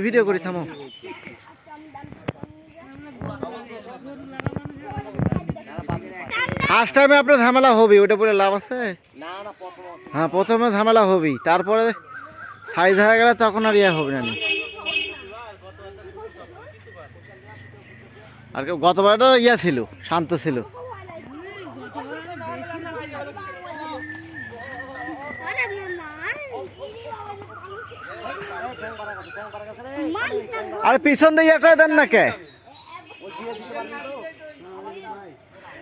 Video করি থামো। First টাইমে আপনার ঝামেলা হবে, ওটা বলে লাভ আছে? হ্যাঁ, প্রথমে ঝামেলা হবেই, তারপরে সাইজ হয়ে গেলে তখন আর ইয়ে হবে না। আর কেউ গতবারটা ইয়া ছিল, শান্ত ছিল। আরে পিছন দিয়ে ইয়ে করে দেন না কে?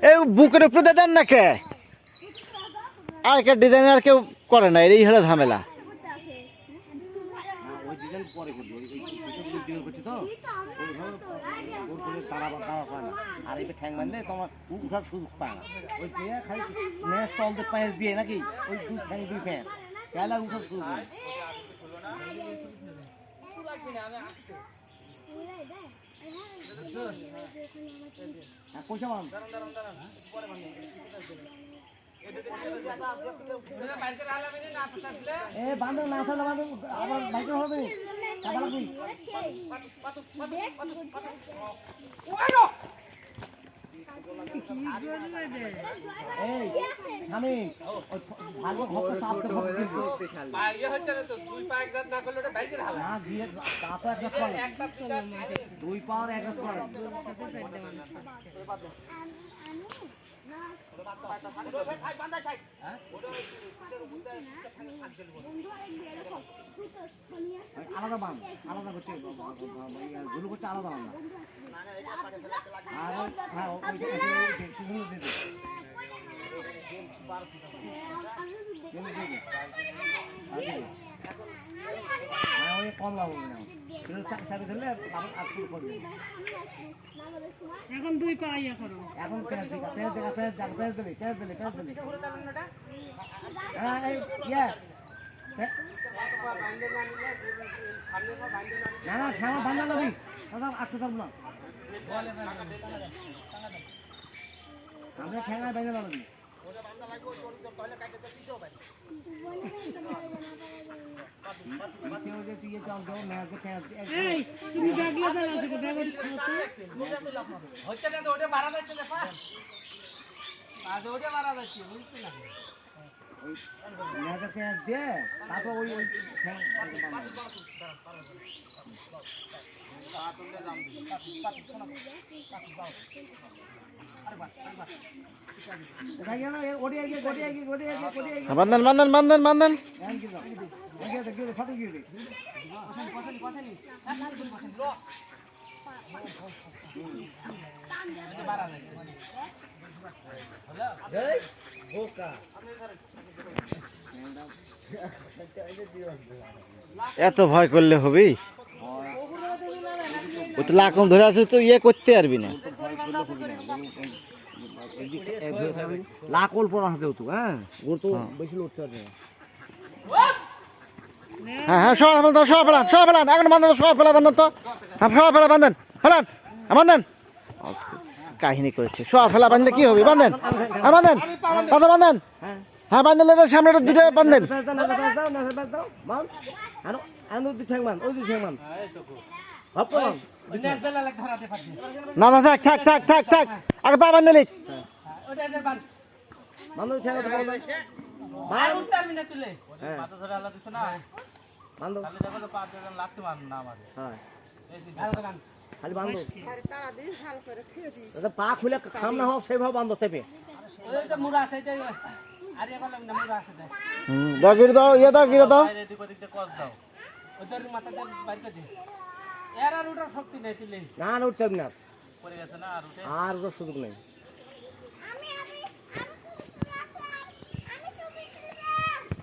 এই বুকের উপরে দেন না কে? আর কে ডিজাইন আর কেউ করে না, এই হলো ঝামেলা। আর এই ঠ্যাং বাঁধলে তোমার উঠার সুযোগ পায় না, ওই খালি ম্যাচ তলতে প্যাঁচ দিয়ে নাকি ওই দুই ঠ্যাং দুই প্যাঁচ তাহলে উঠার সুযোগ নেই। পয়সা মান বান্ধব না আসলে বান্ধব আবার বাইকে হবে দুই পাওয়ার এক আলাদা বান আলাদা করছে ঝুলু করছে আলাদা বান আর হ্যাঁ কম লাভ হবে না, ধরলে এখন দুই পা ইয়া করো, এখন পেঁয়াজ দিলে না না শ্যামা বান্ধা যাবি আটকে থাকবো না, আমরা ঠেঙায় বাইরে যাবি তুমি ডাকলে দিয়ে তারপর ওই বান্ধন এত ভয় করলে হবি? ও তো লাকম ধরে আছে, তো ইয়ে করতে পারবি না। লাকল পড়া আছে তো, হ্যাঁ ওর তো বেশি লড়তে পারবে না। হ্যাঁ সব ফেলান এখন বান্ধন, সব ফেলা বান্ধন তো, হ্যাঁ সব ফেলা বান্ধন কাহিনী করেছে। সব ফেলা বান্ধলে কি হবে? বান্ধেন কথা বান্ধেন, হ্যাঁ বান্ধলে সামনে দুটো বান্ধেন। না না থাক আগে পা বান্ধলি খালি বান্ধব পা খুলে সামনে হোক সেইভাবে বান্ধব চেপে না উঠতে না আর সুযোগ নেই।